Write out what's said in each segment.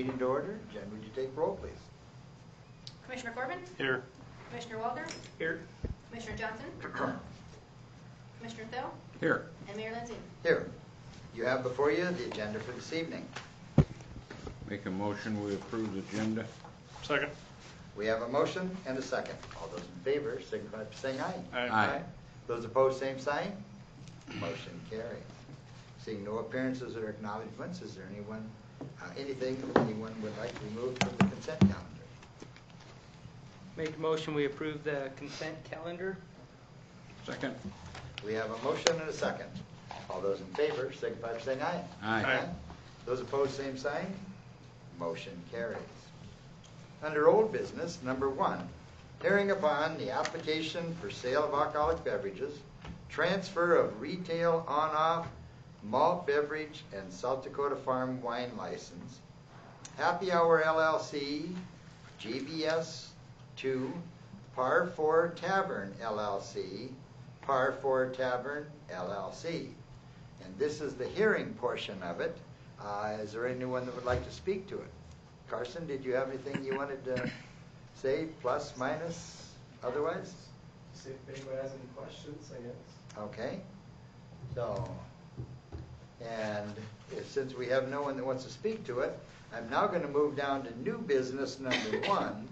meeting to order. Jen, would you take roll, please? Commissioner Corbin? Here. Commissioner Walter? Here. Commissioner Johnson? Commissioner Thill? Here. And Mayor Lindsay. Here. You have before you the agenda for this evening. Make a motion we approve the agenda. Second. We have a motion and a second. All those in favor signify by saying aye. Aye. Those opposed, same sign. Motion carries. Seeing no appearances or acknowledgements, is there anything anyone would like to remove from the consent calendar? Make a motion we approve the consent calendar. Second. We have a motion and a second. All those in favor signify by saying aye. Aye. Those opposed, same sign. Motion carries. Under old business, number 1, hearing upon the application for sale of alcoholic beverages, transfer of retail on-off malt beverage and South Dakota Farm wine license, Happy Hour LLC, GBS 2, Par 4 Tavern LLC, Par 4 Tavern LLC. And this is the hearing portion of it. Is there anyone that would like to speak to it? Carson, did you have anything you wanted to say, plus, minus, otherwise? See if anybody has any questions, I guess. Okay. So, and since we have no one that wants to speak to it, I'm now going to move down to new business number 1,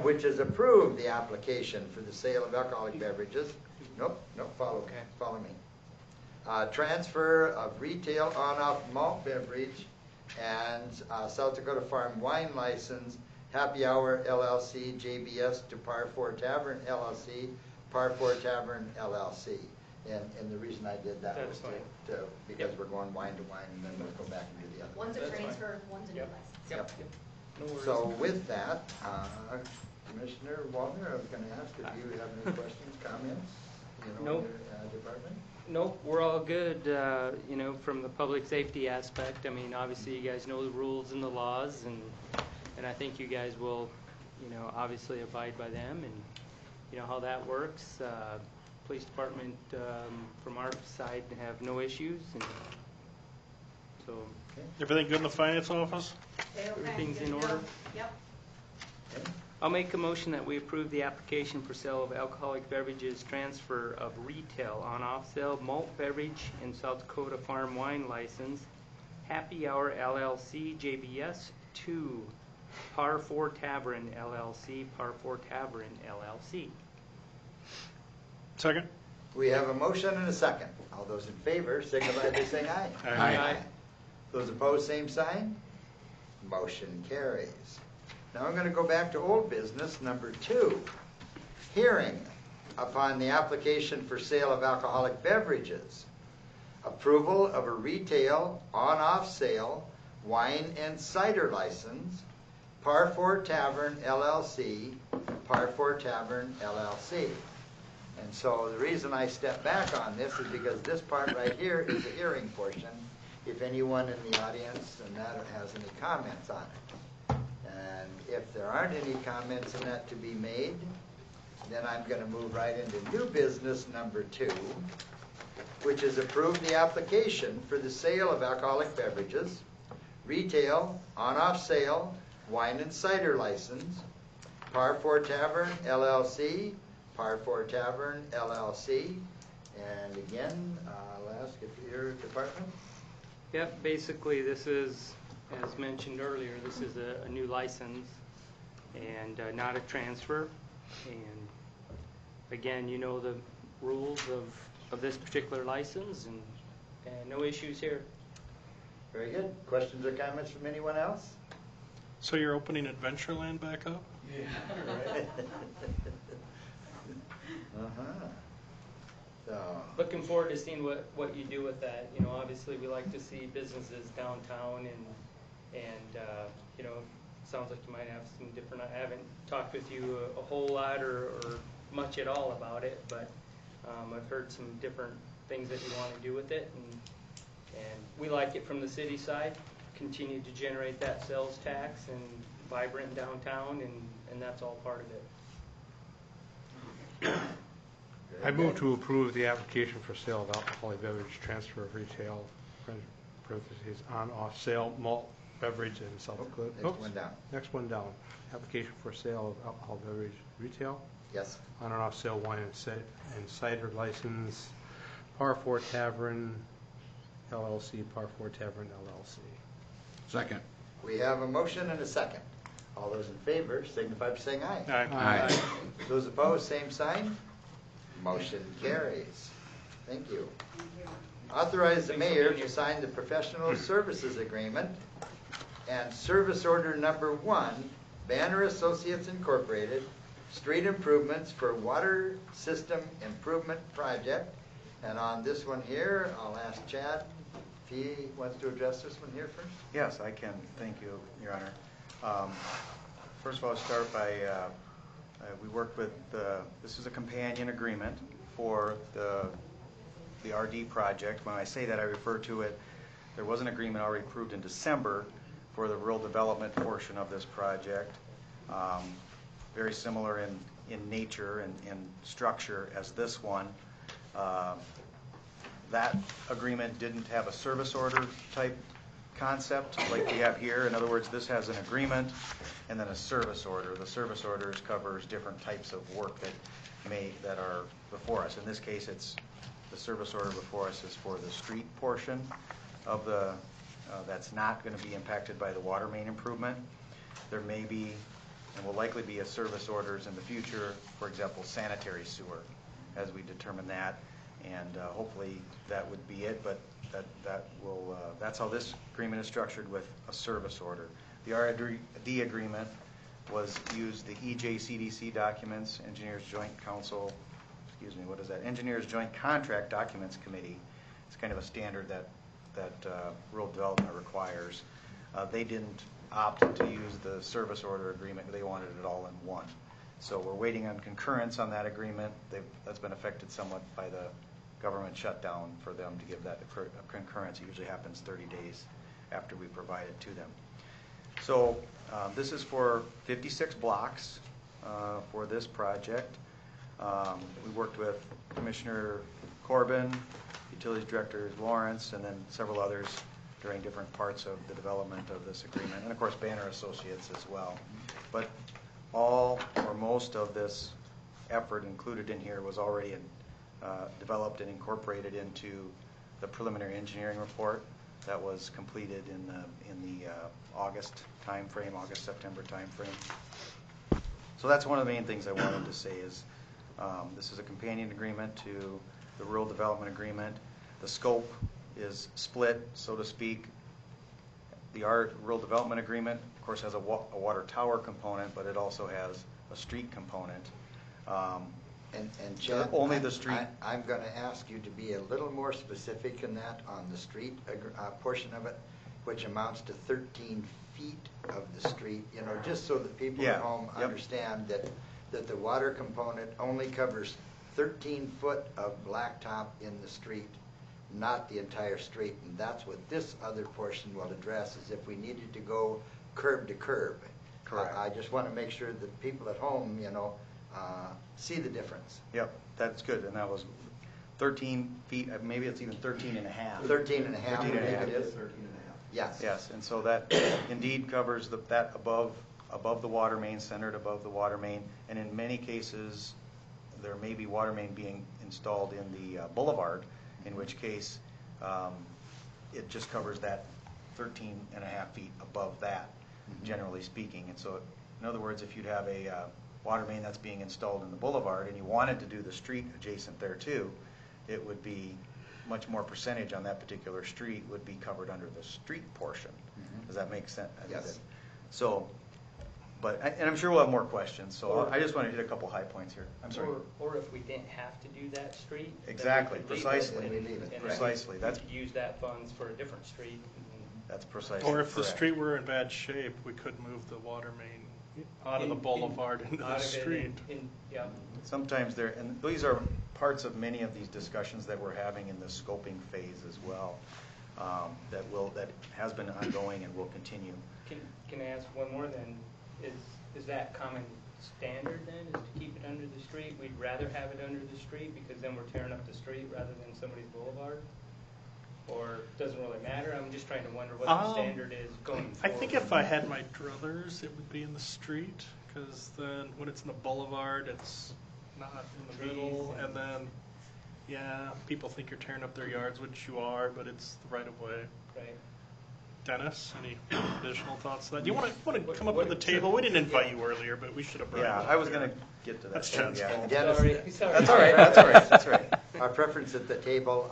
which is approve the application for the sale of alcoholic beverages. Nope, follow me. Transfer of retail on-off malt beverage and South Dakota Farm wine license, Happy Hour LLC, JBS to Par 4 Tavern LLC, Par 4 Tavern LLC. And the reason I did that was because we're going wine to wine, and then we'll go back and do the other. One's a transfer, one's a new license. Yep. No worries. So with that, Commissioner Walter, I was going to ask if you have any questions, comments, Nope. your department? Nope, we're all good, from the public safety aspect. I mean, obviously you guys know the rules and the laws, and I think you guys will, obviously abide by them, and how that works. Police department, from our side, have no issues, and so. Okay. Everything good in the finance office? Everything's in order? Yep. Okay. I'll make a motion that we approve the application for sale of alcoholic beverages, transfer of retail on-off sale malt beverage and South Dakota Farm wine license, Happy Hour LLC, JBS 2, Par 4 Tavern LLC, Par 4 Tavern LLC. Second. We have a motion and a second. All those in favor signify by saying aye. Aye. Those opposed, same sign. Motion carries. Now I'm going to go back to old business number 2. Hearing upon the application for sale of alcoholic beverages. Approval of a retail on-off sale wine and cider license. Par 4 Tavern LLC, Par 4 Tavern LLC. And so the reason I step back on this is because this part right here is the hearing portion. If anyone in the audience and that has any comments on it. And if there aren't any comments on that to be made, then I'm going to move right into new business number 2, which is approve the application for the sale of alcoholic beverages, retail, on-off sale, wine and cider license, Par 4 Tavern LLC, Par 4 Tavern LLC. And again, I'll ask if your department. Yep, basically this is, as mentioned earlier, this is a new license and not a transfer. And again, you know the rules of this particular license, and no issues here. Very good. Questions or comments from anyone else? So you're opening Adventureland back up? Yeah, right. So, Looking forward to seeing what you do with that. Obviously we like to see businesses downtown, and sounds like you might have some different. I haven't talked with you a whole lot or much at all about it, but I've heard some different things that you want to do with it, and we like it from the city side. Continue to generate that sales tax and vibrant downtown, and that's all part of it. I move to approve the application for sale of alcoholic beverage, transfer of retail, parentheses, on-off sale malt Beverage and self-good. Next one down. Next one down. Application for sale of alcohol beverage retail. Yes. On and off sale wine and cider license. Par 4 Tavern LLC, Par 4 Tavern LLC. Second. We have a motion and a second. All those in favor signify by saying aye. Aye. Those opposed, same sign. Motion carries. Thank you. Authorize the mayor to sign the professional services agreement and service order number 1, Banner Associates Incorporated, street improvements for water system improvement project. And on this one here, I'll ask Chad if he wants to address this one here first. Yes, I can. Thank you, Your Honor. First of all, I'll start by, we worked with, this is a companion agreement for the RD project. When I say that, I refer to it, there was an agreement already approved in December for the rural development portion of this project. Very similar in nature and structure as this one. That agreement didn't have a service order type concept like we have here. In other words, this has an agreement and then a service order. The service orders covers different types of work that are before us. In this case, it's the service order before us is for the street portion of the that's not going to be impacted by the water main improvement. There may be and will likely be a service orders in the future, for example, sanitary sewer, as we determine that, and hopefully that would be it. But that's how this agreement is structured, with a service order. The RD agreement used the EJCDC documents, Engineers Joint Council, Engineers Joint Contract Documents Committee. It's kind of a standard that rural development requires. They didn't opt to use the service order agreement. They wanted it all in one. So we're waiting on concurrence on that agreement. That's been affected somewhat by the government shutdown for them to give that concurrence. It usually happens 30 days after we provide it to them. So this is for 56 blocks for this project. We worked with Commissioner Corbin, Utilities Director Lawrence, and then several others during different parts of the development of this agreement, and of course Banner Associates as well. But all or most of this effort included in here was already developed and incorporated into the preliminary engineering report that was completed in the August timeframe, August-September timeframe. So that's one of the main things I wanted to say is this is a companion agreement to the rural development agreement. The scope is split, so to speak. The rural development agreement, of course, has a water tower component, but it also has a street component. And Chad, only the street. I'm going to ask you to be a little more specific in that on the street portion of it, which amounts to 13 feet of the street, just so that people at home understand that the water component only covers 13 foot of blacktop in the street, not the entire street. And that's what this other portion will address, is if we needed to go curb to curb. Correct. I just want to make sure that people at home, see the difference. Yep, that's good. And that was 13 feet, maybe it's even 13 and a half. 13 and a half, 13 and a half. it is. 13 and a half. Yes. Yes, and so that indeed covers that above the water main, centered above the water main. And in many cases, there may be water main being installed in the boulevard, in which case it just covers that 13 and a half feet above that, generally speaking. And so, in other words, if you'd have a water main that's being installed in the boulevard and you wanted to do the street adjacent there too, it would be much more percentage on that particular street would be covered under the street portion. Does that make sense? Yes. So, and I'm sure we'll have more questions, so I just want to hit a couple high points here. I'm sorry. Or if we didn't have to do that street. then we Exactly, could leave it, precisely. Then we leave it. and Precisely. we That's could use that funds for a different street. That's precisely Or if the correct. street were in bad shape, we could move the water main out of the boulevard into Out the of it street. Yeah. Sometimes and these are parts of many of these discussions that we're having in the scoping phase as well, that has been ongoing and will continue. Can I ask one more then? Is that common standard then, is to keep it under the street? We'd rather have it under the street because then we're tearing up the street rather than somebody's boulevard? or doesn't really matter? I'm just trying to wonder what the standard is going I forward. think if I had my druthers, it would be in the street, because then when it's in the boulevard, it's not in the middle, and then, yeah, people think you're tearing up their yards, which you are, but it's the right of way. Right. Dennis, any additional thoughts to that? Do you want to come up with a table? We didn't invite you earlier, but we should have brought you Yeah, up I was there. going to get to that. That's Jen's Yeah. fault. Dennis, Sorry. That's all right, that's all right, that's all right. our preference at the table,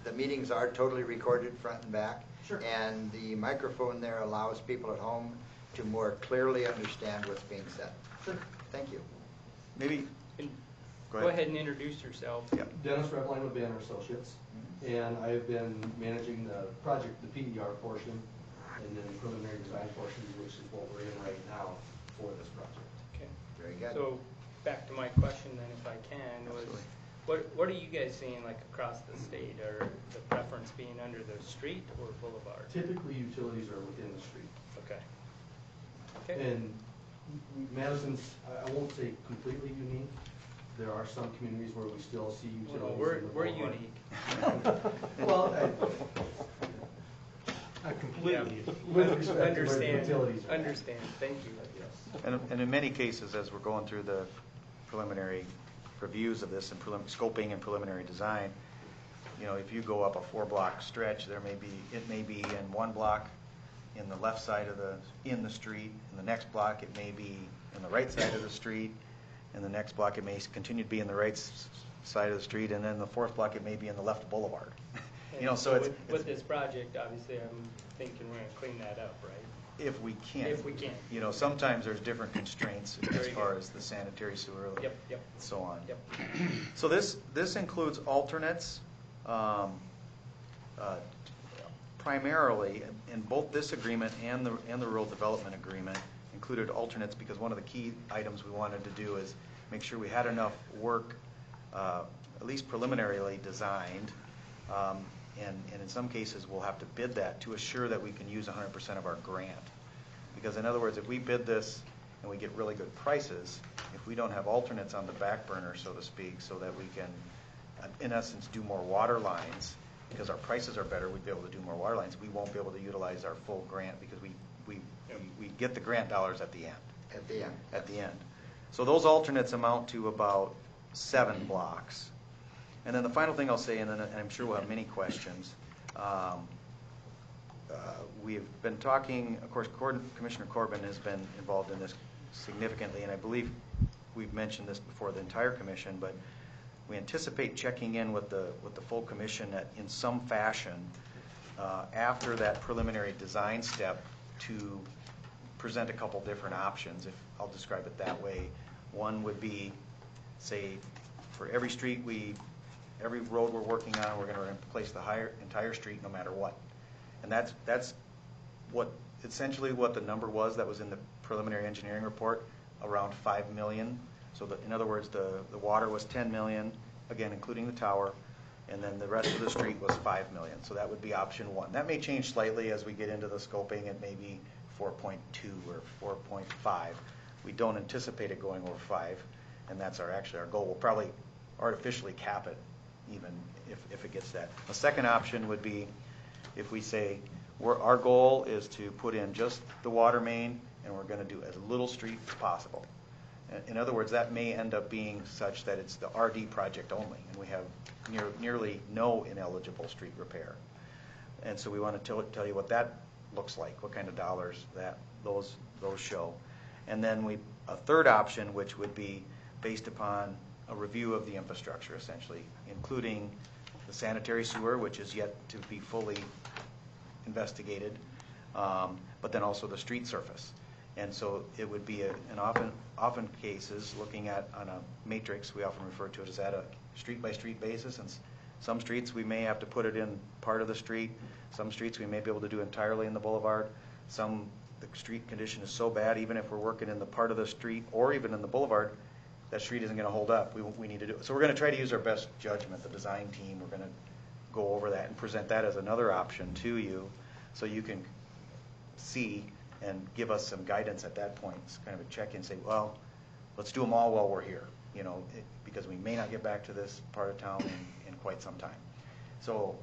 the meetings are totally recorded front and back. Sure. And the microphone there allows people at home to more clearly understand what's being said. Sure. Thank you. Maybe, And Go go ahead. ahead and introduce yourself. yeah. Dennis Redline with Banner Associates, and I've been managing the project, the PDR portion, and then the preliminary design portion, which is what we're in right now for this project. Okay. Very good. So back to my question then, if I can, was what are you guys seeing like across the state? Are the preference being under the street or boulevard? Typically, utilities are within the street. Okay. Okay. And Madison's, I won't say completely unique. There are some communities where we still see Well, utilities. we're in the boulevard. unique. Well, Not completely. with respect to where the Understand, utilities are. understand, thank you. Yes. And in many cases, as we're going through the preliminary reviews of this and scoping and preliminary design, you know, if you go up a 4-block stretch, it may be in one block in the left side of in the street. In the next block, it may be in the right side of the street. In the next block, it may continue to be in the right side of the street. And then the 4th block, it may be in the left boulevard. You know, And so with this project, obviously, I'm thinking we're gonna clean that up, right? if we can. If we can. You know, sometimes there's different constraints as Very far good. as the sanitary sewer. Yep, And so on. yep. So this includes alternates, primarily, in both this agreement and the rural development agreement included alternates, because one of the key items we wanted to do is make sure we had enough work, at least preliminarily designed, and in some cases, we'll have to bid that to assure that we can use 100% of our grant. Because in other words, if we bid this and we get really good prices, if we don't have alternates on the back burner, so to speak, so that we can, in essence, do more water lines, because our prices are better, we'd be able to do more water lines, we won't be able to utilize our full grant, because we get the grant dollars at the end. At the end. So those alternates amount to about 7 blocks. And then the final thing I'll say, and then I'm sure we'll have many questions, we've been talking, of course, Commissioner Corbin has been involved in this significantly, and I believe we've mentioned this before the entire commission, but we anticipate checking in with the full commission in some fashion after that preliminary design step to present a couple different options, if I'll describe it that way. One would be, say, for every street every road we're working on, we're going to replace the entire street no matter what. And that's essentially what the number was that was in the preliminary engineering report, around $5 million. So in other words, the water was $10 million, again, including the tower, and then the rest of the street was $5 million. So that would be option 1. That may change slightly as we get into the scoping. It may be 4.2 or 4.5. We don't anticipate it going over 5, and that's actually our goal. We'll probably artificially cap it, even if it gets that. A second option would be if we say our goal is to put in just the water main, and we're going to do as little street as possible. In other words, that may end up being such that it's the RD project only, and we have nearly no ineligible street repair. And so we want to tell you what that looks like, what kind of dollars those show. And then a third option, which would be based upon a review of the infrastructure, essentially, including the sanitary sewer, which is yet to be fully investigated, but then also the street surface. And so it would be often cases looking at on a matrix, we often refer to it as at a street-by-street basis, and some streets we may have to put it in part of the street, some streets we may be able to do entirely in the boulevard, the street condition is so bad, even if we're working in the part of the street or even in the boulevard, that street isn't going to hold up. We need to do it. So we're going to try to use our best judgment, the design team. We're going to go over that and present that as another option to you so you can see and give us some guidance at that point. It's kind of a check-in, say, well, let's do them all while we're here, because we may not get back to this part of town in quite some time. So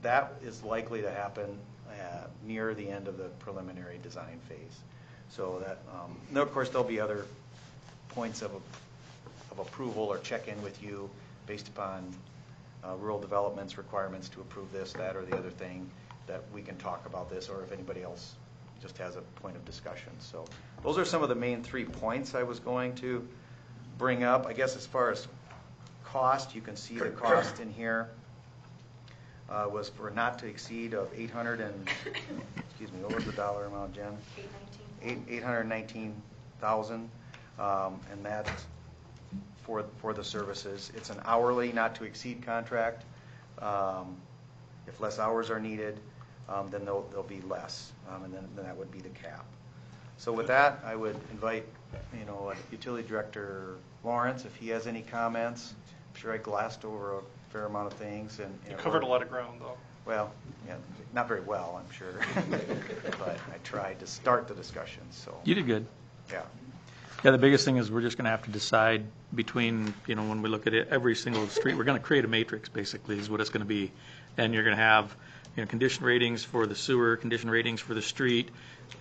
that is likely to happen near the end of the preliminary design phase. So that, no, of course, there'll be other points of approval or check-in with you based upon rural development's requirements to approve this, that, or the other thing, that we can talk about this, or if anybody else just has a point of discussion. So those are some of the main 3 points I was going to bring up. I guess as far as cost, you can see the cost in here was for not to exceed of 800 and, excuse me, what was the dollar amount, Jen? 819,000, and that's for the services. It's an hourly, not to exceed contract. If less hours are needed, then there'll be less, and then that would be the cap. So with that, I would invite, Utility Director Lawrence, if he has any comments. I'm sure I glassed over a fair amount of things. And You covered a lot of ground, though. Well, yeah, not very well, I'm sure, but I tried to start the discussion. So You did good. yeah. Yeah, the biggest thing is we're just going to have to decide between, when we look at it, every single street, we're going to create a matrix, basically, is what it's going to be. And you're going to have, condition ratings for the sewer, condition ratings for the street,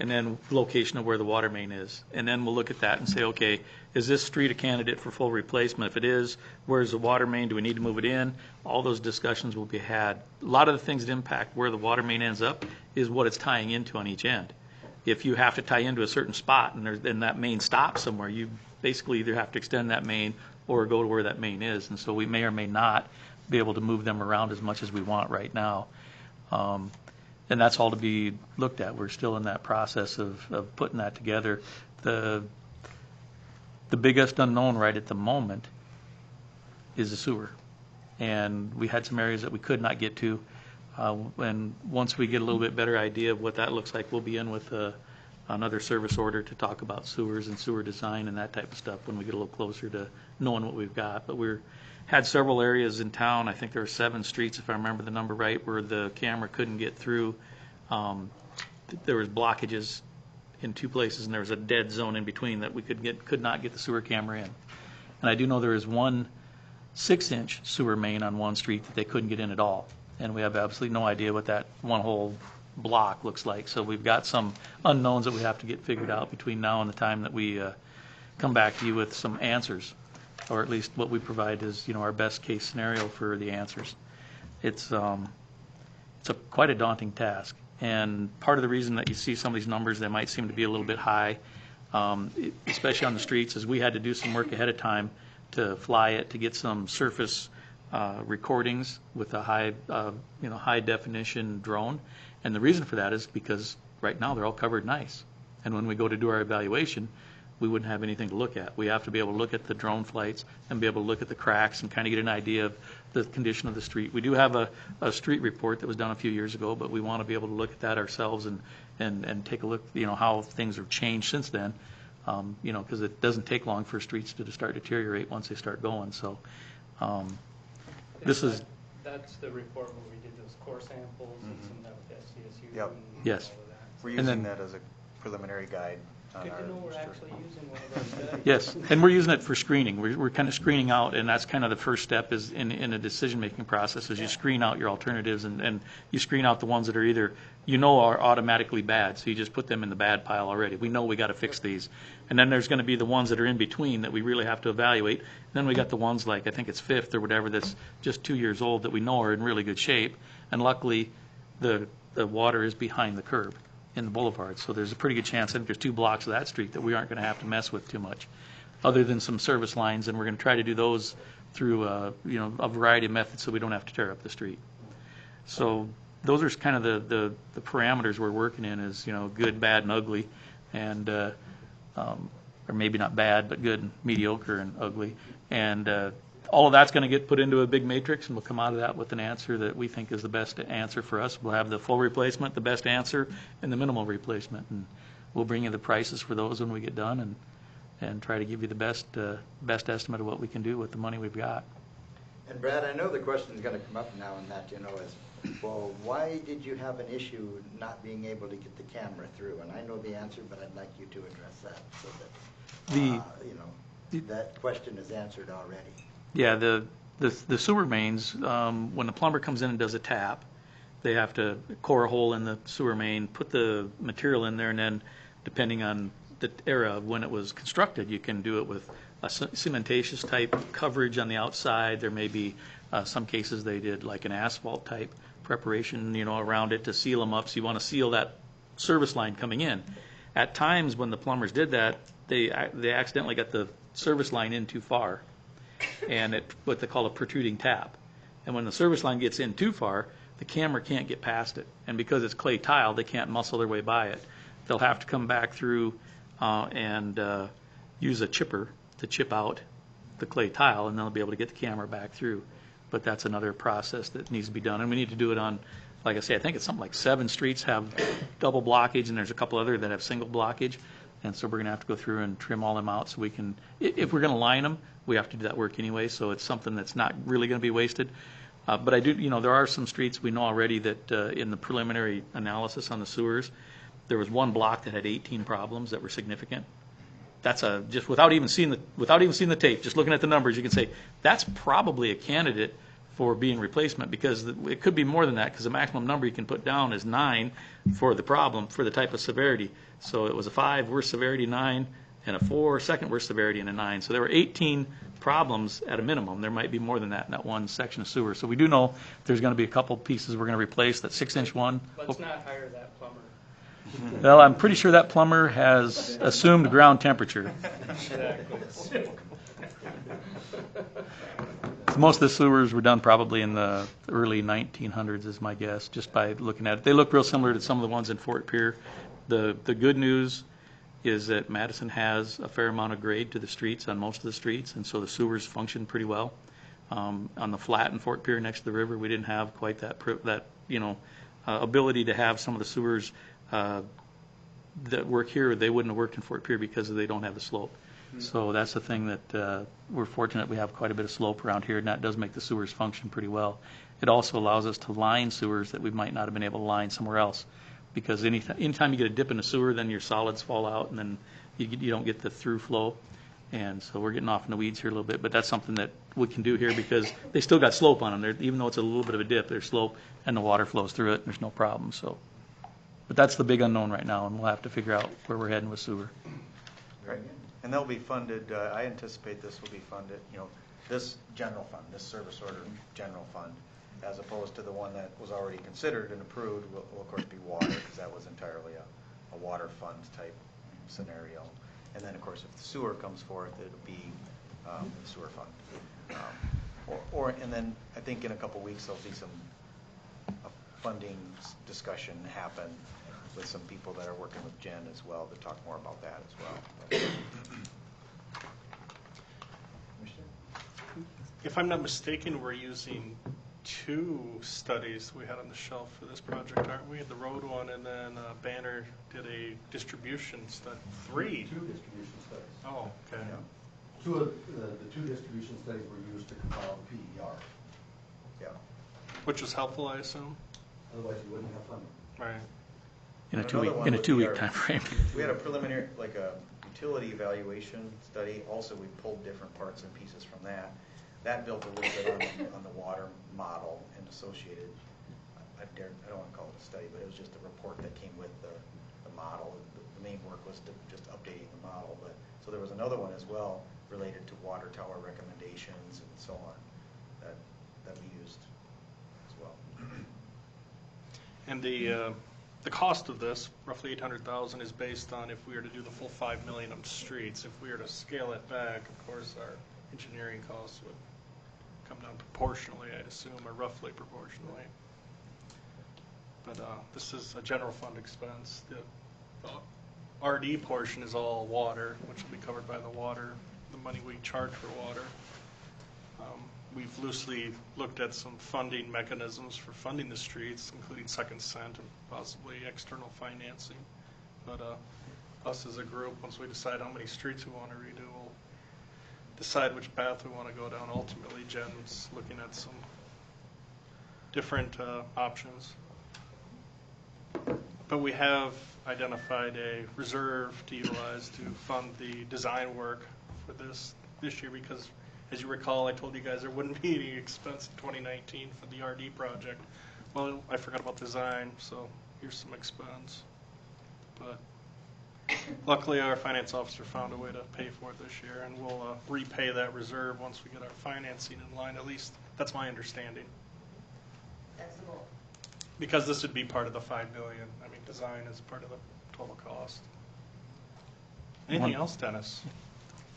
and then location of where the water main is. And then we'll look at that and say, okay, is this street a candidate for full replacement? If it is, where's the water main? Do we need to move it in? All those discussions will be had. A lot of the things that impact where the water main ends up is what it's tying into on each end. If you have to tie into a certain spot and that main stops somewhere, you basically either have to extend that main or go to where that main is. And so we may or may not be able to move them around as much as we want right now. And that's all to be looked at. We're still in that process of putting that together. The biggest unknown right at the moment is the sewer. And we had some areas that we could not get to. And once we get a little bit better idea of what that looks like, we'll be in with another service order to talk about sewers and sewer design and that type of stuff when we get a little closer to knowing what we've got. But we're had several areas in town. I think there were 7 streets, if I remember the number right, where the camera couldn't get through. There was blockages in 2 places, and there was a dead zone in between that we could not get the sewer camera in. And I do know there is one 6-inch sewer main on one street that they couldn't get in at all. And we have absolutely no idea what that one whole block looks like. So we've got some unknowns that we have to get figured out between now and the time that we come back to you with some answers, or at least what we provide is, our best case scenario for the answers. It's quite a daunting task. And part of the reason that you see some of these numbers that might seem to be a little bit high, especially on the streets, is we had to do some work ahead of time to fly it, to get some surface recordings with a high definition drone. And the reason for that is because right now they're all covered in ice. And when we go to do our evaluation, we wouldn't have anything to look at. We have to be able to look at the drone flights and be able to look at the cracks and kind of get an idea of the condition of the street. We do have a street report that was done a few years ago, but we want to be able to look at that ourselves and take a look, how things have changed since then, because it doesn't take long for streets to start deteriorate once they start going. So That's the report where we did those core samples and some of that with SCSU. Yep. And Yes. all of that. We're And using then- that as a preliminary guide. on Good our to know we're district. actually using one of our studies. Yes, and we're using it for screening. We're kind of screening out, and that's kind of the first step is in a decision-making process, is you screen out your alternatives, and you screen out the ones that are either, are automatically bad, so you just put them in the bad pile already. We know we got to fix these. And then there's going to be the ones that are in between that we really have to evaluate. And then we got the ones like, I think it's Fifth or whatever, that's just 2 years old that we know are in really good shape. And luckily, the water is behind the curb in the boulevard. So there's a pretty good chance, I think there's 2 blocks of that street that we aren't going to have to mess with too much, other than some service lines. And we're going to try to do those through, a variety of methods so we don't have to tear up the street. So those are kind of the parameters we're working in is, good, bad, and ugly. And, or maybe not bad, but good, and mediocre, and ugly. And all of that's going to get put into a big matrix, and we'll come out of that with an answer that we think is the best answer for us. We'll have the full replacement, the best answer, and the minimal replacement. And we'll bring you the prices for those when we get done and try to give you the best estimate of what we can do with the money we've got. And Brad, I know the question is going to come up now and that, is, well, why did you have an issue not being able to get the camera through? And I know the answer, but I'd like you to address that so that, that question is answered already. Yeah, the sewer mains, when the plumber comes in and does a tap, they have to core a hole in the sewer main, put the material in there, and then depending on the era of when it was constructed, you can do it with a cementatious type coverage on the outside. There may be some cases they did like an asphalt type preparation, around it to seal them up. So you want to seal that service line coming in. At times when the plumbers did that, they accidentally got the service line in too far, and what they call a protruding tap. And when the service line gets in too far, the camera can't get past it. And because it's clay tile, they can't muscle their way by it. They'll have to come back through and use a chipper to chip out the clay tile, and they'll be able to get the camera back through. But that's another process that needs to be done. And we need to do it on, like I say, I think it's something like 7 streets have double blockage, and there's a couple other that have single blockage. And so we're going to have to go through and trim all them out so we can, if we're going to line them, we have to do that work anyway. So it's something that's not really going to be wasted. But I do, there are some streets we know already that in the preliminary analysis on the sewers, there was one block that had 18 problems that were significant. That's just without even seeing the tape, just looking at the numbers, you can say that's probably a candidate for being replacement, because it could be more than that, because the maximum number you can put down is 9 for the problem, for the type of severity. So it was a 5 worst severity, 9, and a 4 second worst severity, and a 9. So there were 18 problems at a minimum. There might be more than that in that one section of sewer. So we do know there's going to be a couple pieces we're going to replace. That 6-inch one. Let's not hire that plumber. Well, I'm pretty sure that plumber has assumed ground temperature. Exactly. Most of the sewers were done probably in the early 1900s, is my guess, just by looking at it. They look real similar to some of the ones in Fort Pierre. The good news is that Madison has a fair amount of grade to the streets on most of the streets, and so the sewers function pretty well. On the flat in Fort Pierre next to the river, we didn't have quite that ability to have some of the sewers that work here. They wouldn't have worked in Fort Pierre because they don't have the slope. So that's the thing that we're fortunate we have quite a bit of slope around here, and that does make the sewers function pretty well. It also allows us to line sewers that we might not have been able to line somewhere else, because anytime you get a dip in a sewer, then your solids fall out, and then you don't get the through flow. And so we're getting off in the weeds here a little bit, but that's something that we can do here because they still got slope on them. Even though it's a little bit of a dip, there's slope, and the water flows through it, and there's no problem. So, but that's the big unknown right now, and we'll have to figure out where we're heading with sewer. Right. And they'll be funded, I anticipate this will be funded, this general fund, this service order general fund, as opposed to the one that was already considered and approved, will of course be water, because that was entirely a water fund type scenario. And then, of course, if the sewer comes forth, it'll be the sewer fund. And then I think in a couple weeks there'll be a funding discussion happen with some people that are working with Jen as well to talk more about that as well. If I'm not mistaken, we're using 2 studies we had on the shelf for this project, aren't we? The road one, and then Banner did a distribution study. 3. 2 distribution studies. Oh, okay. Yeah. 2 of the 2 distribution studies were used to compile the PER. Yeah. Which was helpful, I assume? Otherwise, you wouldn't have funding. Right. In a Another one 2-week would be time frame. We had a preliminary, like a utility evaluation study. Also, we pulled different parts and pieces from that. That built a little bit on the water model and associated. I don't want to call it a study, but it was just a report that came with the model. The main work was just updating the model. But so there was another one as well related to water tower recommendations and so on that we used as well. And the cost of this, roughly $800,000, is based on if we were to do the full $5 million on streets. If we were to scale it back, of course, our engineering costs would come down proportionally, I'd assume, or roughly proportionally. But this is a general fund expense. The RD portion is all water, which will be covered by the money we charge for water. We've loosely looked at some funding mechanisms for funding the streets, including second cent and possibly external financing. But us as a group, once we decide how many streets we want to redo, we'll decide which path we want to go down. Ultimately, Jen's looking at some different options. But we have identified a reserve to utilize to fund the design work for this year because, as you recall, I told you guys there wouldn't be any expense in 2019 for the RD project. well, I forgot about design, so here's some expense. But luckily, our finance officer found a way to pay for it this year, and we'll repay that reserve once we get our financing in line. At least that's my understanding. That's the goal. Because this would be part of the $5 million. I mean, design is part of the total cost. Anything else, Dennis?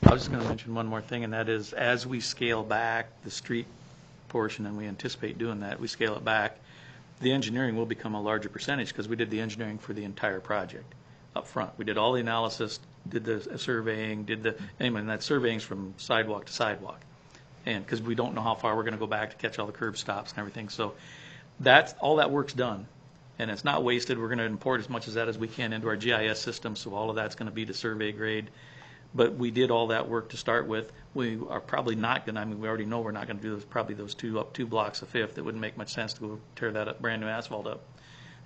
I was just going to mention one more thing, and that is, as we scale back the street portion, and we anticipate doing that, we scale it back, the engineering will become a larger percentage, because we did the engineering for the entire project up front. We did all the analysis, did the surveying, and that surveying's from sidewalk to sidewalk. And because we don't know how far we're going to go back to catch all the curb stops and everything. So all that work's done, and it's not wasted. We're going to import as much of that as we can into our GIS system, so all of that's going to be to survey grade. But we did all that work to start with. We are probably not going to, I mean, we already know we're not going to do probably those two blocks of Fifth. It wouldn't make much sense to go tear that up, brand new asphalt up.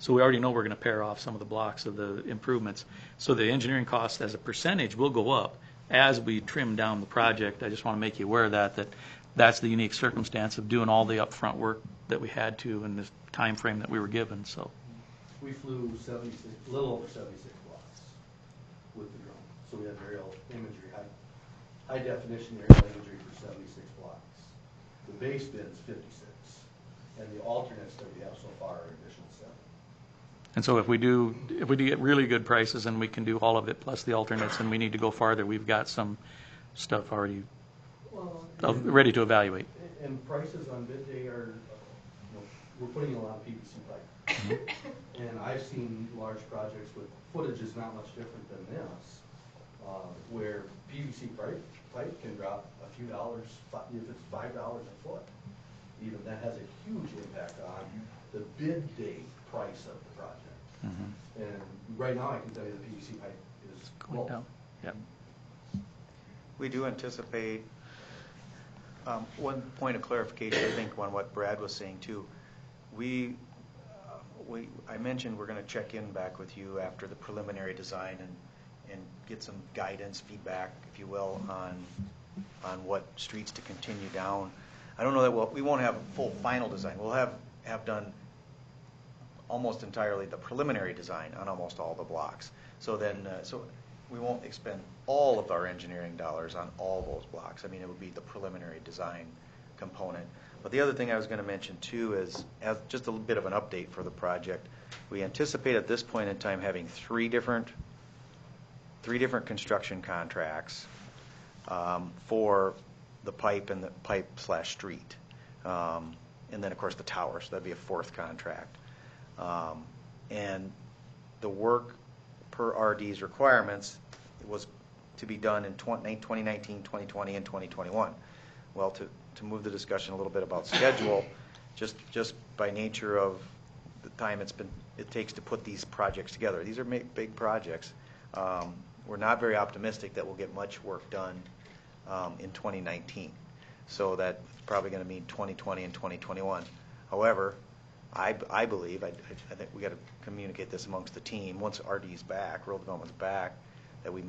So we already know we're going to pare off some of the blocks of the improvements. So the engineering cost as a percentage will go up as we trim down the project. I just want to make you aware of that that's the unique circumstance of doing all the upfront work that we had to in the time frame that we were given. So We flew 76, a little over 76 blocks with the drone. So we had aerial imagery, high definition aerial imagery for 76 blocks. The base bid's 56, and the alternates that we have so far are additional 7. And so if we do get really good prices and we can do all of it plus the alternates and we need to go farther, we've got some stuff already ready to evaluate. And prices on bid day are, we're putting in a lot of PVC pipe. And I've seen large projects with footage is not much different than this, where PVC pipe can drop a few dollars, if it's $5 a foot. Even that has a huge impact on the bid day price of the project. And right now, I can tell you the PVC pipe is Going down. Yep. We do anticipate, one point of clarification, I think, on what Brad was saying too. I mentioned we're going to check in back with you after the preliminary design and get some guidance, feedback, if you will, on what streets to continue down. I don't know that we won't have a full final design. We'll have done almost entirely the preliminary design on almost all the blocks. So then, so we won't expend all of our engineering dollars on all those blocks. I mean, it would be the preliminary design component. But the other thing I was going to mention too is, as just a little bit of an update for the project, we anticipate at this point in time having three different construction contracts for the pipe and the pipe/street. And then, of course, the tower, so that'd be a fourth contract. And the work per RD's requirements was to be done in 2019, 2020, and 2021. Well, to move the discussion a little bit about schedule, just by nature of the time it takes to put these projects together. These are big projects. We're not very optimistic that we'll get much work done in 2019. So that's probably going to mean 2020 and 2021. However, I believe, I think we got to communicate this amongst the team, once RD's back, rural development's back, that we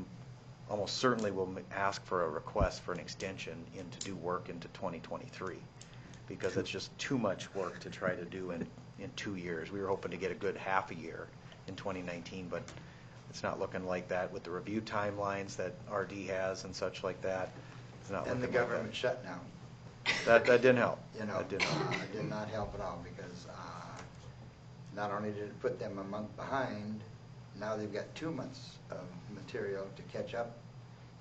almost certainly will ask for a request for an extension to do work into 2023, because it's just too much work to try to do in 2 years. We were hoping to get a good half a year in 2019, but it's not looking like that with the review timelines that RD has and such like that. It's not And the looking like government shutdown. that didn't help. It That didn't help. did not help at all, because not only did it put them a month behind, now they've got 2 months of material to catch up,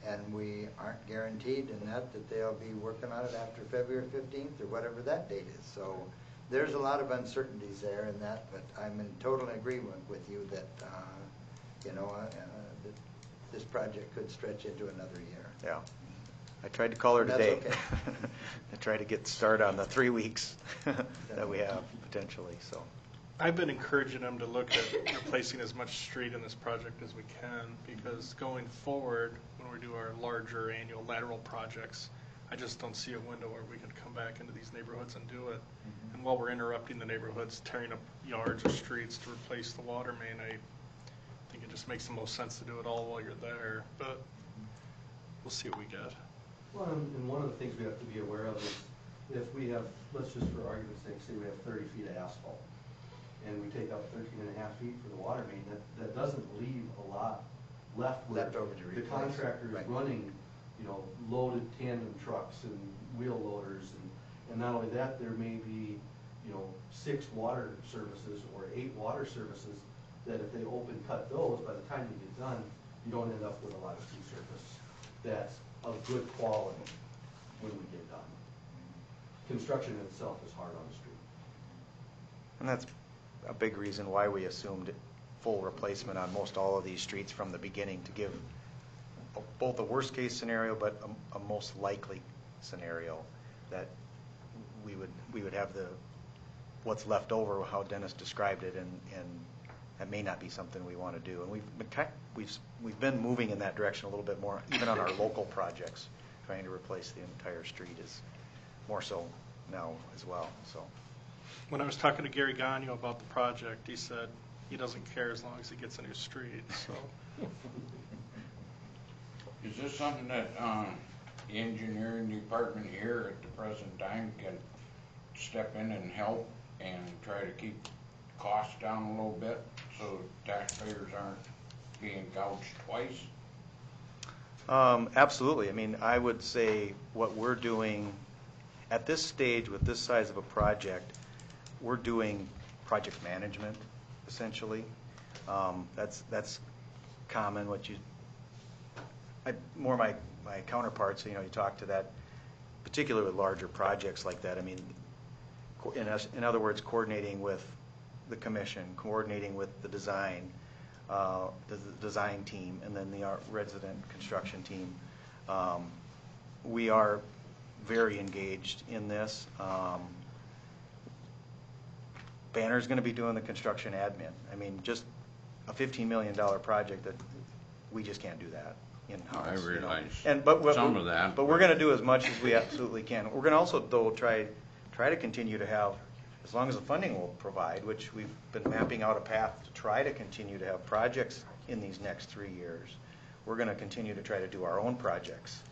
and we aren't guaranteed in that they'll be working on it after February 15th or whatever that date is. So there's a lot of uncertainties there in that, but I'm in total agreement with you that that this project could stretch into another year. Yeah. I tried to call her That's today. okay. I tried to get started on the 3 weeks that we have potentially. So I've been encouraging them to look at replacing as much street in this project as we can, because going forward, when we do our larger annual lateral projects, I just don't see a window where we could come back into these neighborhoods and do it. And while we're interrupting the neighborhoods, tearing up yards or streets to replace the water main, I think it just makes the most sense to do it all while you're there. But we'll see what we get. Well, and one of the things we have to be aware of is if we have, let's just for argument's sake, say we have 30 feet of asphalt and we take up 13.5 feet for the water main, that doesn't leave a lot left where Left over to the replace. contractor is Right. running, loaded tandem trucks and wheel loaders, and not only that, there may be, 6 water services or 8 water services that if they open cut those, by the time you get done, you don't end up with a lot of sea surface that's of good quality when we get done. Construction itself is hard on the street. And that's a big reason why we assumed full replacement on most all of these streets from the beginning, to give both a worst-case scenario, but a most likely scenario, that we would have what's left over, how Dennis described it, and that may not be something we want to do. And we've been moving in that direction a little bit more, even on our local projects, trying to replace the entire street is more so now as well. So. When I was talking to Gary Gagnon about the project, he said he doesn't care as long as he gets a new street, so. Is this something that the engineering department here at the present time can step in and help and try to keep costs down a little bit so taxpayers aren't being gouged twice? Absolutely. I mean, I would say what we're doing at this stage with this size of a project, we're doing project management, essentially. That's common. More my counterparts, you talk to that, particularly with larger projects like that. I mean, in other words, coordinating with the commission, coordinating with the design team, and then the resident construction team. We are very engaged in this. Banner's going to be doing the construction admin. I mean, just a $15 million project that we just can't do that in-house. I realize some of that. But we're going to do as much as we absolutely can. We're going to also, though, try to continue to have, as long as the funding will provide, which we've been mapping out a path to try to continue to have projects in these next 3 years. We're going to continue to try to do our own projects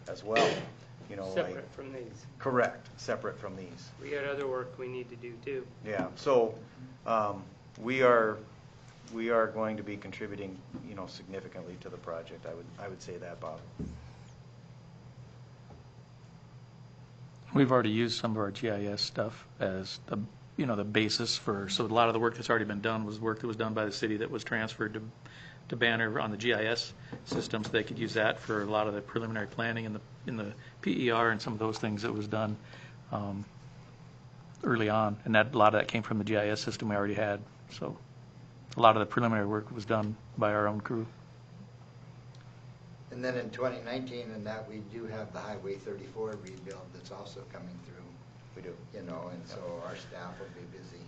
as well. Separate from these. Correct, separate from these. We got other work we need to do too. Yeah, so we are going to be contributing, significantly to the project. I would say that, Bob. We've already used some of our GIS stuff as the basis for, so a lot of the work that's already been done was work that was done by the city that was transferred to Banner on the GIS system, so they could use that for a lot of the preliminary planning in the PER and some of those things that was done early on, and a lot of that came from the GIS system we already had. So a lot of the preliminary work was done by our own crew. And then in 2019, and that we do have the Highway 34 rebuild that's also coming through. We do. And so our staff will be busy,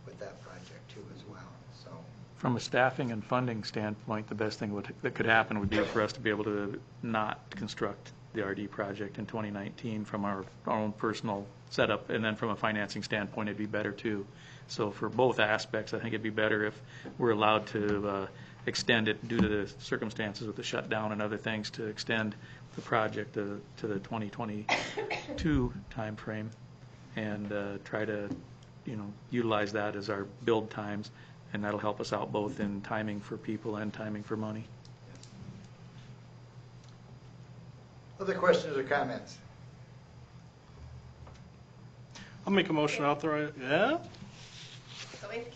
with that project too as well, so. From a staffing and funding standpoint, the best thing that could happen would be for us to be able to not construct the RD project in 2019 from our own personal setup, and then from a financing standpoint, it'd be better too. So for both aspects, I think it'd be better if we're allowed to extend it due to the circumstances with the shutdown and other things, to extend the project to the 2022 timeframe, and try to utilize that as our build times, and that'll help us out both in timing for people and timing for money. Other questions or comments? I'll make a motion authorize, yeah? So may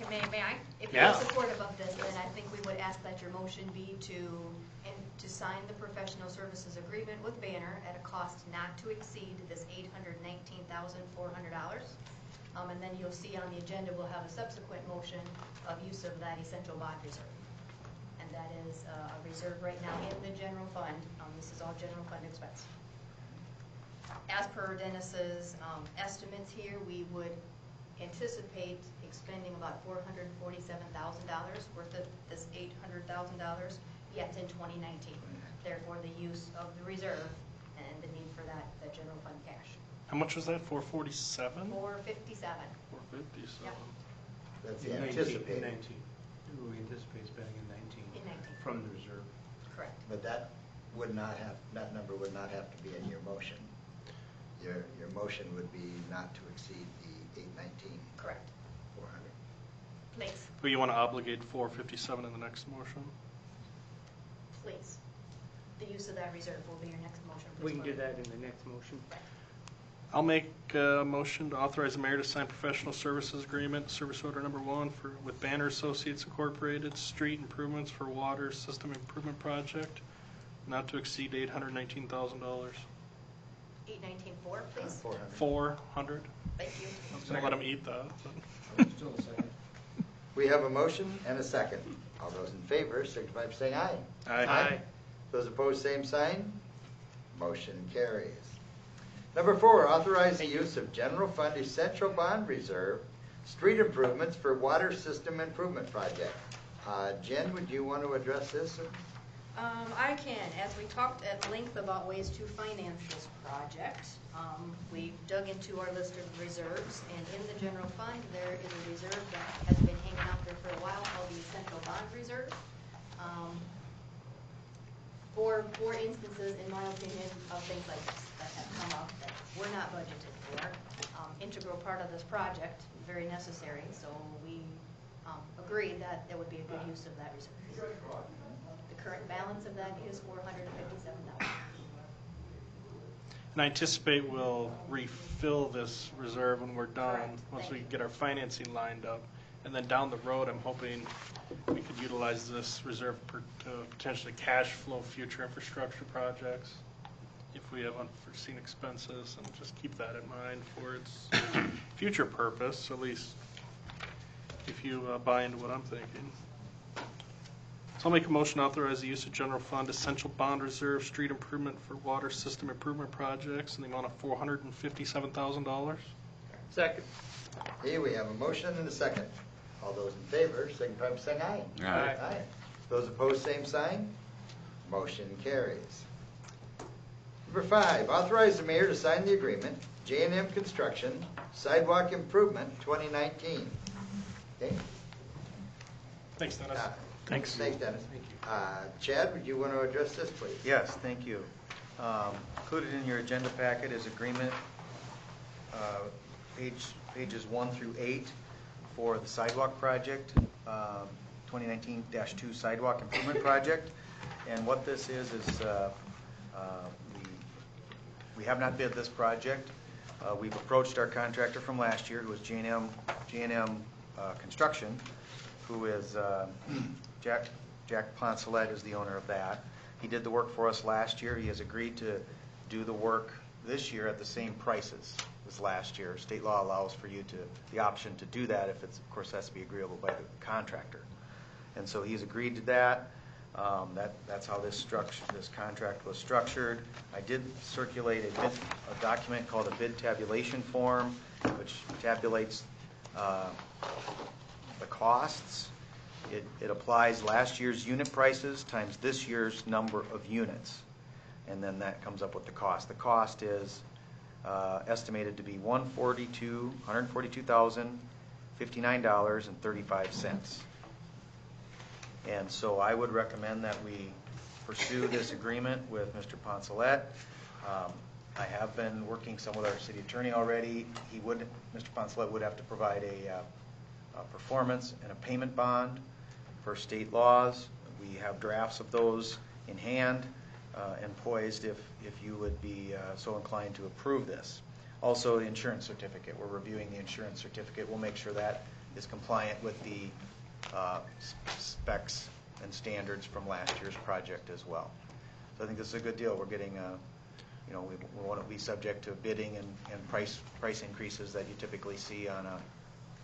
I? If Yeah. you're supportive of this, then I think we would ask that your motion be to sign the professional services agreement with Banner at a cost not to exceed this $819,400. And then you'll see on the agenda, we'll have a subsequent motion of use of that essential bond reserve. And that is a reserve right now in the general fund. This is all general fund expense. As per Dennis's estimates here, we would anticipate expending about $447,000 worth of this $800,000 yet in 2019. Therefore, the use of the reserve and the need for that general fund cash. How much was that, 447? 457. 457. Yep. That's In anticipated. 19. We anticipate spending in 19. In 19. From the reserve. Correct. But that number would not have to be in your motion. Your motion would be not to exceed the 819. Correct. 400. Or you want to obligate 457 in the next motion? Please. The use of that reserve will be your next motion. Please We can do vote. that in the next motion. I'll make a motion to authorize the mayor to sign professional services agreement, service order number 1 with Banner Associates Incorporated, street improvements for water system improvement project, not to exceed $819,000. 819-4, please. 400. Thank you. I was gonna let them eat that. We have a motion and a second. All those in favor, signify by saying aye. Aye. Those opposed, same sign. Motion carries. Number 4, authorize the use of general fund essential bond reserve, street improvements for water system improvement project. Jen, would you want to address this? I can. As we talked at length about ways to finance this project, we dug into our list of reserves, and in the general fund, there is a reserve that has been hanging out there for a while called the Essential Bond Reserve. For instances, in my opinion, of things like this that have come up that were not budgeted for, integral part of this project, very necessary, so we agreed that there would be a good use of that reserve. The current balance of that is $457. And I anticipate we'll refill this reserve when we're done, Correct. once Thank we you. get our financing lined up. And then down the road, I'm hoping we could utilize this reserve to potentially cash flow future infrastructure projects if we have unforeseen expenses, and just keep that in mind for its future purpose, at least if you buy into what I'm thinking. So I'll make a motion to authorize the use of general fund essential bond reserve street improvement for water system improvement projects in the amount of $457,000. Second. Here we have a motion and a second. All those in favor, signify by saying aye. Aye. Those opposed, same sign. Motion carries. Number 5, authorize the mayor to sign the agreement, J&M Construction, Sidewalk Improvement 2019. Okay? Thanks, Dennis. Thanks. Thanks, Dennis. Chad, would you want to address this, please? Yes, thank you. Included in your agenda packet is agreement, pages 1 through 8 for the sidewalk project, 2019-2 sidewalk improvement project. And what this is we have not bid this project. We've approached our contractor from last year, who was J&M Construction, who is Jack Poncelet is the owner of that. He did the work for us last year. He has agreed to do the work this year at the same prices as last year. State law allows for you the option to do that if it's, of course, has to be agreeable by the contractor. And so he's agreed to that. That's how this contract was structured. I did circulate a document called a bid tabulation form, which tabulates the costs. It applies last year's unit prices times this year's number of units, and then that comes up with the cost. The cost is estimated to be $142,059.35. And so I would recommend that we pursue this agreement with Mr. Poncelet. I have been working some with our city attorney already. Mr. Poncelet would have to provide a performance and a payment bond for state laws. We have drafts of those in hand and poised if you would be so inclined to approve this. Also, the insurance certificate. We're reviewing the insurance certificate. We'll make sure that is compliant with the specs and standards from last year's project as well. So I think this is a good deal. We're getting, we want to be subject to bidding and price increases that you typically see on an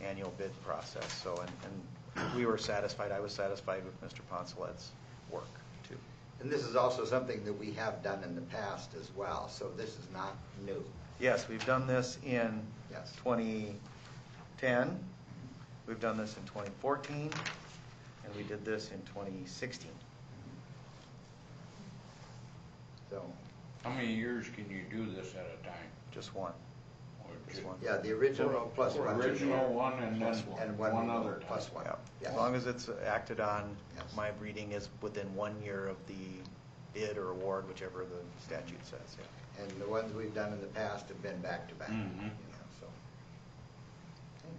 annual bid process. So, and we were satisfied. I was satisfied with Mr. Poncelet's work too. And this is also something that we have done in the past as well, so this is not new. Yes, we've done this in Yes. 2010. We've done this in 2014, and we did this in 2016. So, How many years can you do this at a time? Just one. Or Just one. yeah, the original plus one. Original one and then And one other time. plus one. Yeah. Yes. As long as it's acted on, Yes. my reading is within 1 year of the bid or award, whichever the statute says, yeah. And the ones we've done in the past have been back to back. Mhm. So. Okay.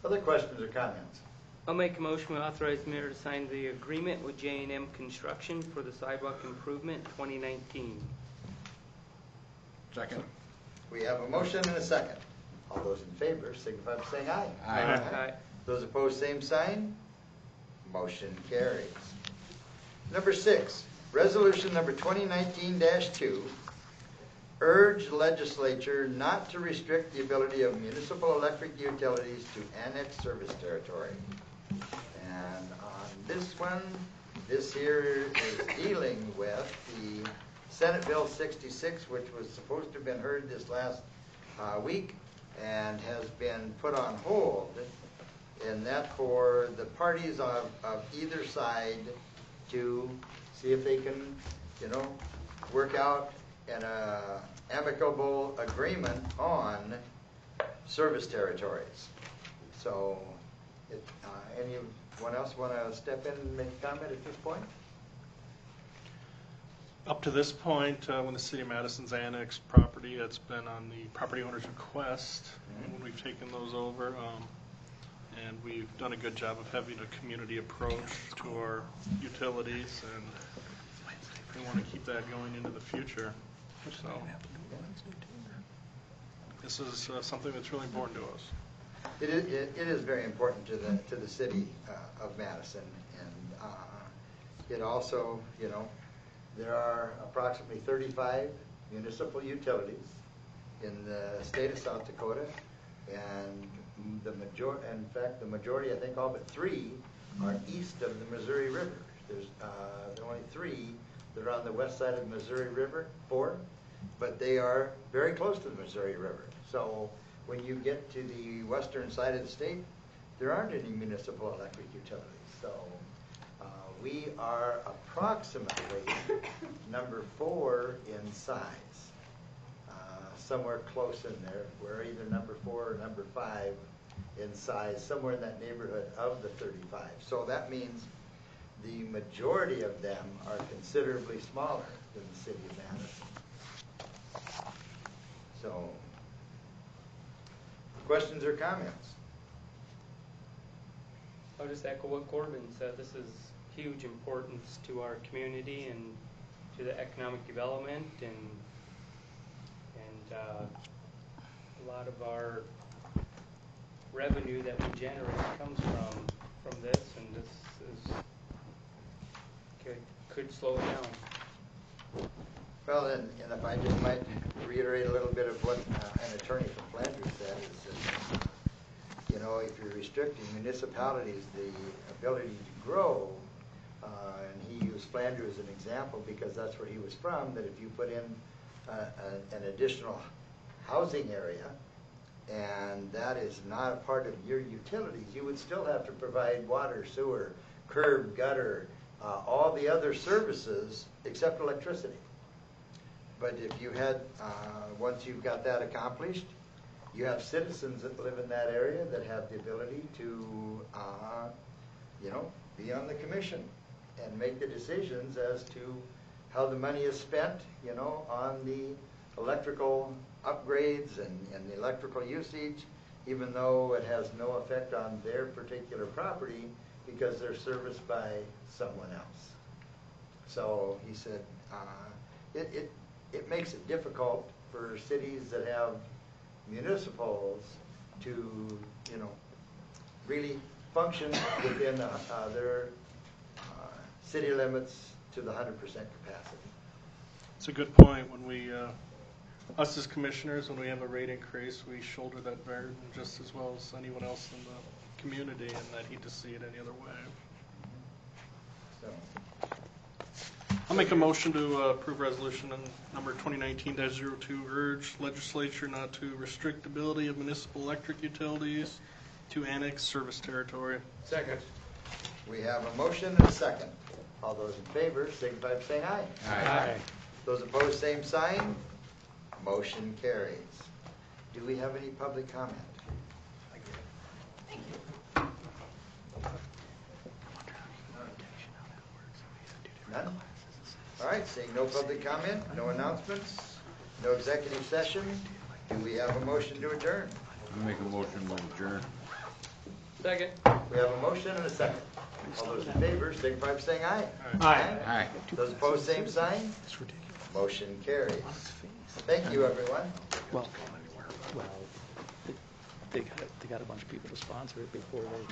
Other questions or comments? I'll make a motion to authorize the mayor to sign the agreement with J&M Construction for the sidewalk improvement 2019. Second. We have a motion and a second. All those in favor signify by saying aye. Aye. Those opposed, same sign. Motion carries. Number 6, resolution number 2019-2, urge legislature not to restrict the ability of municipal electric utilities to annex service territory. And on this one, this here is dealing with the Senate Bill 66, which was supposed to have been heard this last week and has been put on hold, and that for the parties of either side to see if they can, work out an amicable agreement on service territories. So, anyone else want to step in and make a comment at this point? Up to this point, when the city of Madison's annexed property, it's been on the property owner's request when we've taken those over. And we've done a good job of having a community approach to our utilities, and we want to keep that going into the future. So this is something that's really important to us. It is very important to the city of Madison, and it also, there are approximately 35 municipal utilities in the state of South Dakota, and in fact, the majority, I think all but 3, are east of the Missouri River. There are only 3 that are on the west side of the Missouri River, 4, but they are very close to the Missouri River. So when you get to the western side of the state, there aren't any municipal electric utilities. So we are approximately number 4 in size. Somewhere close in there. We're either number 4 or number 5 in size, somewhere in that neighborhood of the 35. So that means the majority of them are considerably smaller than the city of Madison. So, questions or comments? I'll just echo what Corbin said. This is huge importance to our community and to the economic development, and a lot of our revenue that we generate comes from this, and this could slow it down. Well, and if I just might reiterate a little bit of what an attorney from Flanders said, is that, if you're restricting municipalities the ability to grow, and he used Flanders as an example because that's where he was from, that if you put in an additional housing area, and that is not a part of your utilities, you would still have to provide water, sewer, curb, gutter, all the other services except electricity. But if you had, once you've got that accomplished, you have citizens that live in that area that have the ability to, be on the commission and make the decisions as to how the money is spent, on the electrical upgrades and the electrical usage, even though it has no effect on their particular property because they're serviced by someone else. So he said, it makes it difficult for cities that have municipals to, really function within their city limits to the 100% capacity. It's a good point. When we, us as commissioners, when we have a rate increase, we shoulder that burden just as well as anyone else in the community, and I'd hate to see it any other way. So, I'll make a motion to approve resolution number 2019-02, urge legislature not to restrict the ability of municipal electric utilities to annex service territory. Second. we have a motion and a second. All those in favor, signify by saying aye. Aye. Those opposed, same sign. Motion carries. Do we have any public comment? None? All right, seeing no public comment, no announcements, no executive session, do we have a motion to adjourn? Make a motion to adjourn. Second. We have a motion and a second. All those in favor, signify by saying aye. Aye. Those opposed, same sign. It's ridiculous. Motion carries. Thank you, everyone. Well, they got a bunch of people to sponsor it before they